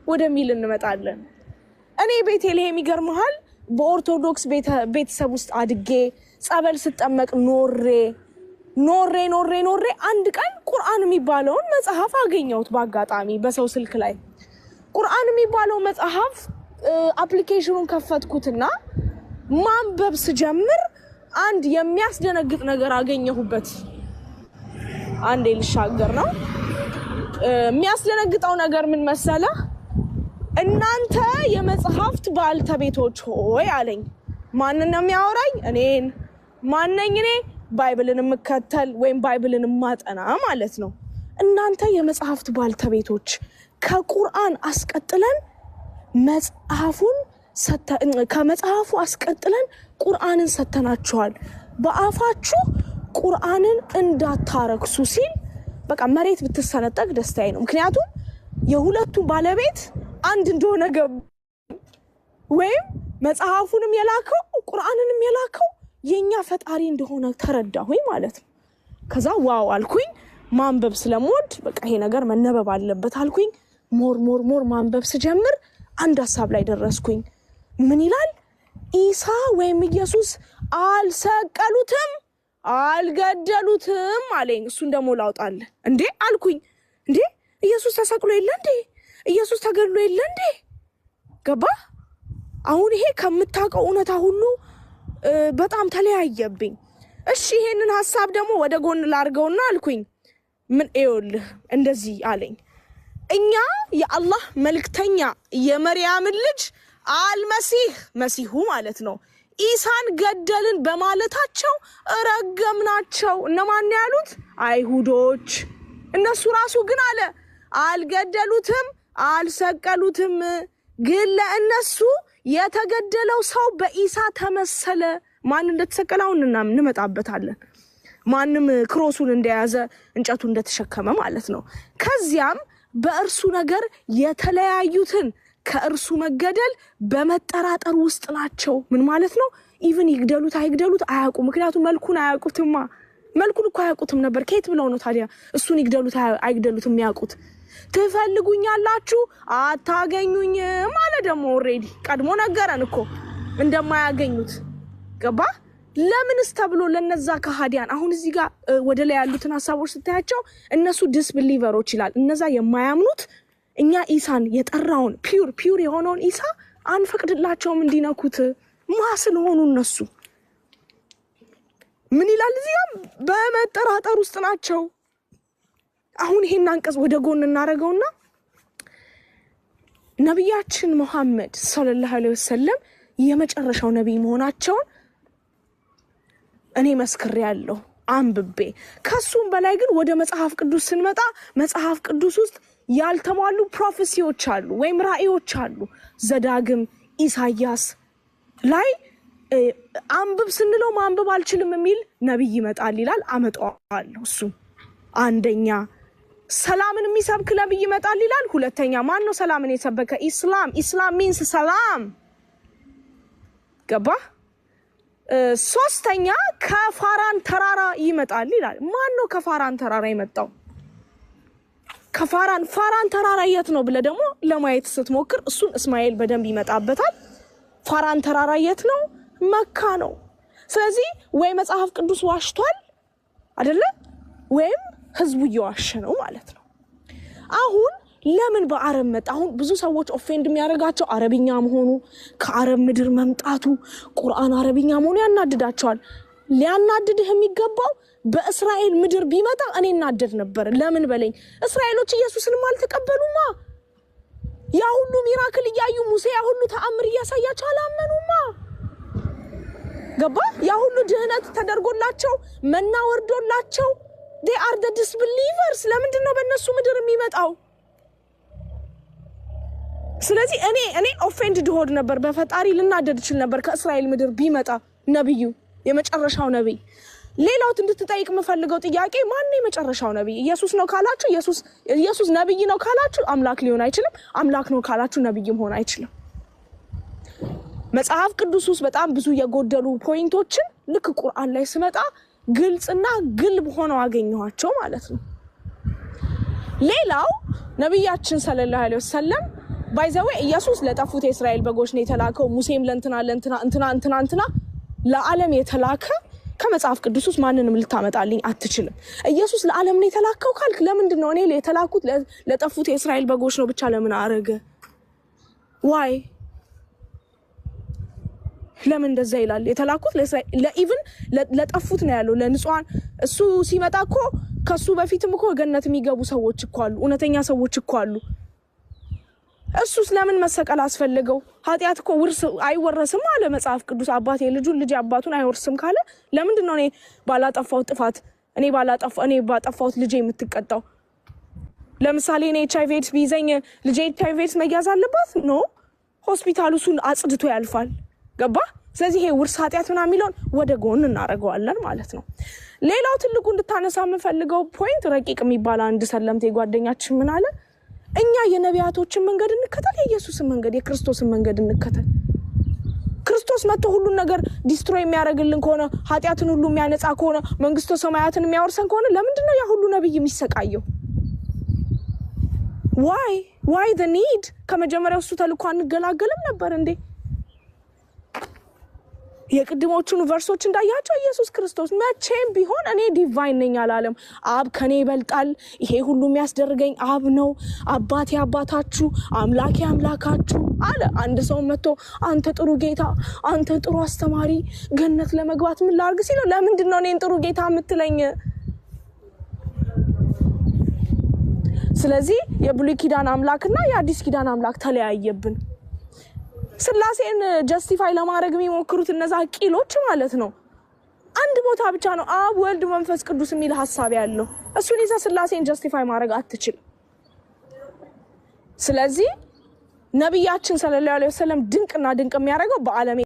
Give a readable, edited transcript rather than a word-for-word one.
ወደሚል እንመጣለን። እኔ ቤተልሔም ይገርምሃል በኦርቶዶክስ ቤተሰብ ውስጥ አድጌ ጸበል ስጠመቅ ኖሬ አንድ ቀን ቁርአን የሚባለውን መጽሐፍ አገኘሁት በአጋጣሚ በሰው ስልክ ላይ። ቁርአን የሚባለው መጽሐፍ አፕሊኬሽኑን ከፈትኩትና ማንበብ ስጀምር አንድ የሚያስደነግጥ ነገር አገኘሁበት። አንዴ ልሻገር ነው። የሚያስደነግጠው ነገር ምን መሰለ? እናንተ የመጽሐፍት ባልተቤቶች ሆይ አለኝ። ማንን ነው የሚያወራኝ? እኔን። ማነኝ እኔ? ባይብልን የምከተል ወይም ባይብልን የማጠና ማለት ነው። እናንተ የመጽሐፍት ባልተቤቶች ከቁርአን አስቀጥለን ከመጽሐፉ አስቀጥለን ቁርአንን ሰተናችኋል። በአፋችሁ ቁርአንን እንዳታረክሱ ሲል በቃ መሬት ብትሰነጠቅ ደስታዬ ነው። ምክንያቱም የሁለቱ ባለቤት አንድ እንደሆነ ወይም መጽሐፉንም የላከው ቁርአንንም የላከው የኛ ፈጣሪ እንደሆነ ተረዳሁኝ ማለት ነው። ከዛ ዋው አልኩኝ። ማንበብ ስለምወድ በቃ ይሄ ነገር መነበብ አለበት አልኩኝ። ሞር ማንበብ ስጀምር አንድ ሐሳብ ላይ ደረስኩኝ። ምን ይላል? ኢሳ ወይም ኢየሱስ አልሰቀሉትም አልገደሉትም አለኝ። እሱን ደግሞ ላውጣለ እንዴ አልኩኝ። እንዴ ኢየሱስ ተሰቅሎ የለ እንዴ? ኢየሱስ ተገድሎ የለ እንዴ? ገባ? አሁን ይሄ ከምታውቀው እውነታ ሁሉ በጣም ተለያየብኝ። እሺ ይሄንን ሐሳብ ደግሞ ወደ ጎን ላርገውና አልኩኝ። ምን ይኸውልህ እንደዚህ አለኝ። እኛ የአላህ መልእክተኛ የመርያም ልጅ መሲሁ ማለት ነው ኢሳን ገደልን በማለታቸው ረገምናቸው። እነማን ያሉት? አይሁዶች። እነሱ ራሱ ግን አለ አልገደሉትም አልሰቀሉትም። ግን ለእነሱ የተገደለው ሰው በኢሳ ተመሰለ። ማን እንደተሰቀለው እንመጣበታለን። ማንም ክሮሱን እንደያዘ እንጨቱ እንደተሸከመ ማለት ነው። ከዚያም በእርሱ ነገር የተለያዩትን ከእርሱ መገደል በመጠራጠር ውስጥ ናቸው። ምን ማለት ነው? ኢቭን ይግደሉት አይግደሉት አያውቁ። ምክንያቱም መልኩን አያውቁትማ። መልኩን እኮ አያውቁትም ነበር። ከየት ብለው ነው ታዲያ እሱን ይግደሉት አይግደሉት የሚያውቁት? ትፈልጉኛላችሁ አታገኙኝም አለ። ደግሞ ኦሬዲ ቀድሞ ነገረን እኮ እንደማያገኙት። ገባ? ለምንስ ተብሎ ለነዛ ከሃዲያን አሁን እዚህ ጋር ወደ ላይ ያሉትን ሐሳቦች ስታያቸው እነሱ ዲስቢሊቨሮች ይላል። እነዛ የማያምኑት እኛ ኢሳን የጠራውን ፒውር የሆነውን ኢሳ አንፈቅድላቸውም እንዲነኩት ስለሆኑ እነሱ ምን ይላል እዚህ ጋር? በመጠራጠር ውስጥ ናቸው። አሁን ይሄን አንቀጽ ወደ ጎን እናረገውና ነብያችን መሐመድ ሰለላሁ ዐለይሂ ወሰለም የመጨረሻው ነብይ መሆናቸውን እኔ መስክሬያለሁ አንብቤ። ከሱም በላይ ግን ወደ መጽሐፍ ቅዱስ ስንመጣ መጽሐፍ ቅዱስ ውስጥ ያልተሟሉ ፕሮፌሲዎች አሉ ወይም ራእዮች አሉ። ዘዳግም፣ ኢሳያስ ላይ አንብብ ስንለው ማንበብ አልችልም የሚል ነብይ ይመጣል ይላል። አመጣዋለሁ። እሱ አንደኛ። ሰላምን የሚሰብክ ነብይ ይመጣል ይላል። ሁለተኛ። ማን ነው ሰላምን የሰበከ? ኢስላም ሚንስ ሰላም። ገባ? ሶስተኛ ከፋራን ተራራ ይመጣል ይላል። ማን ነው ከፋራን ተራራ የመጣው? ፋራን ተራራ የት ነው ብለ ደግሞ ለማየት ስትሞክር እሱን እስማኤል በደንብ ይመጣበታል። ፋራን ተራራ የት ነው? መካ ነው። ስለዚህ ወይ መጽሐፍ ቅዱስ ዋሽቷል አይደለ? ወይም ህዝቡ እየዋሸ ነው ማለት ነው። አሁን ለምን በአረብ መጣ? አሁን ብዙ ሰዎች ኦፌንድ የሚያደርጋቸው አረብኛ መሆኑ፣ ከአረብ ምድር መምጣቱ፣ ቁርአን አረብኛ መሆኑ ያናድዳቸዋል። ሊያናድድህ የሚገባው በእስራኤል ምድር ቢመጣ እኔ እናደድ ነበር። ለምን በለኝ። እስራኤሎች ኢየሱስንም አልተቀበሉማ። ያ ሁሉ ሚራክል እያዩ ሙሴ ያ ሁሉ ተአምር እያሳያቸው አላመኑማ። ገባ? ያ ሁሉ ድህነት ተደርጎላቸው መና ወርዶላቸው they are the disbelievers። ለምንድን ነው በእነሱ ምድር የሚመጣው? ስለዚህ እኔ ኦፌንድድ ሆድ ነበር በፈጣሪ ልናደድ ይችል ነበር ከእስራኤል ምድር ቢመጣ ነብዩ፣ የመጨረሻው ነብይ። ሌላው እንድትጠይቅ የምፈልገው ጥያቄ ማን ነው የመጨረሻው ነብይ? ኢየሱስ ነው ካላችሁ ኢየሱስ ነብይ ነው ካላችሁ አምላክ ሊሆን አይችልም። አምላክ ነው ካላችሁ ነብይ መሆን አይችልም። መጽሐፍ ቅዱስ ውስጥ በጣም ብዙ የጎደሉ ፖይንቶችን ልክ ቁርአን ላይ ስመጣ ግልጽና ግልብ ሆነው አገኘኋቸው ማለት ነው። ሌላው ነብያችን ሰለላሁ ዐለይሂ ወሰለም ባይ ዘ ዌይ ኢየሱስ ለጠፉት የእስራኤል በጎች ነው የተላከው። ሙሴም ለእንትና ለዓለም የተላከ ከመጽሐፍ ቅዱስ ውስጥ ማንንም ልታመጣልኝ አትችልም። ኢየሱስ ለዓለም ነው የተላከው ካልክ ለምንድን ነው እኔ የተላኩት ለጠፉት የእስራኤል በጎች ነው ብቻ ለምን አረገ? ዋይ ለምን እንደዛ ይላል? የተላኩት ለኢቭን ለጠፉት ነው ያለው፣ ለንጹሃን። እሱ ሲመጣ እኮ ከሱ በፊትም እኮ ገነት የሚገቡ ሰዎች እኮ አሉ፣ እውነተኛ ሰዎች እኮ አሉ። እሱስ ለምን መሰቀል አስፈልገው? ኃጢአት እኮ ውርስ አይወረስም አለ መጽሐፍ ቅዱስ። አባት የልጁን ልጅ አባቱን አይወርስም ካለ ለምንድን ነው እኔ ባጠፋሁት ልጄ የምትቀጣው? ለምሳሌ እኔ HIV ኤድስ ቢይዘኝ ልጄ HIV ኤድስ መያዝ አለባት? ኖ፣ ሆስፒታሉ እሱን አጽድቶ ያልፋል። ገባ? ስለዚህ ይሄ ውርስ ኃጢአት ምናምን የሚለውን ወደ ጎን እናደርገዋለን ማለት ነው። ሌላው ትልቁ እንድታነሳ የምፈልገው ፖይንት ረቂቅ የሚባል አንድ ሰለምቴ ጓደኛችን ምን አለ? እኛ የነቢያቶችን መንገድ እንከተል፣ የኢየሱስን መንገድ የክርስቶስን መንገድ እንከተል። ክርስቶስ መጥቶ ሁሉን ነገር ዲስትሮይ የሚያደርግልን ከሆነ ኃጢአትን ሁሉ የሚያነጻ ከሆነ መንግስተ ሰማያትን የሚያወርሰን ከሆነ ለምንድን ነው ያ ሁሉ ነብይ የሚሰቃየው? ዋይ the need? ከመጀመሪያው እሱ ተልኮ አንገላገልም ነበር እንዴ? የቅድሞቹን ቨርሶች እንዳያቸው ኢየሱስ ክርስቶስ መቼም ቢሆን እኔ ዲቫይን ነኝ አላለም። አብ ከኔ ይበልጣል፣ ይሄ ሁሉ የሚያስደርገኝ አብ ነው፣ አባቴ አባታችሁ አምላኬ አምላካችሁ አለ። አንድ ሰው መጥቶ አንተ ጥሩ ጌታ፣ አንተ ጥሩ አስተማሪ፣ ገነት ለመግባት ምን ላድርግ ሲለው ለምንድን ነው እኔን ጥሩ ጌታ የምትለኝ? ስለዚህ የብሉይ ኪዳን አምላክና የአዲስ ኪዳን አምላክ ተለያየብን። ስላሴን ጀስቲፋይ ለማድረግ የሚሞክሩት እነዛ ቂሎች ማለት ነው። አንድ ቦታ ብቻ ነው አብ ወልድ መንፈስ ቅዱስ የሚል ሐሳብ ያለው። እሱን ይዘህ ስላሴን ጀስቲፋይ ማድረግ አትችልም። ስለዚህ ነብያችን ሰለላሁ ዐለይሂ ወሰለም ድንቅና ድንቅ የሚያደርገው በዓለም